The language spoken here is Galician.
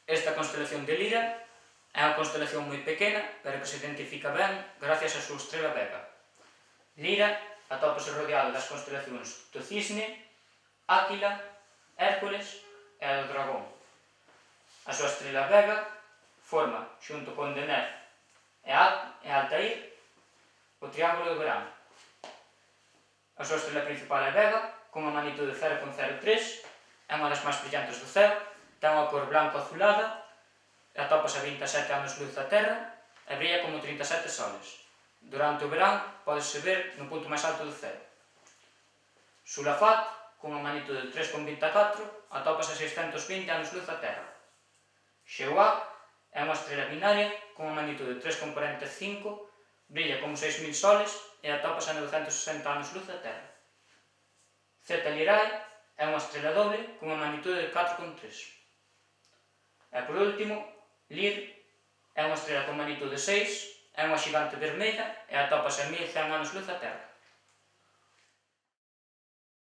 Esta constelación de Lira é unha constelación moi pequena, pero que se identifica ben gracias á súa estrela Vega. Lira atópase rodeado das constelacións do Cisne, Áquila, Hércules e a do Dragón. A súa estrela Vega forma, xunto con Deneb e Altair, o Triángulo do Verán. A súa estrela principal é Vega, con unha magnitude 0,03, é unha das máis brillantes do ceo, ten unha cor blanco-azulada, atópase a 27 anos luz da Terra e brilla como 37 soles. Durante o verán pódese ver no punto máis alto do ceo. Sulafat, con unha magnitude de 3,24, atópase a 620 anos luz da Terra. Xeoap é unha estrela binaria con unha magnitude de 3,45, brilla como 6.000 soles e atópase a 960 anos luz da Terra. Zeta Lyrae é unha estrela doble con unha magnitude de 4,3. E por último, Lir é unha estrela con magnitude 6, é unha xigante vermella e atópase a 1100 anos luz da Terra.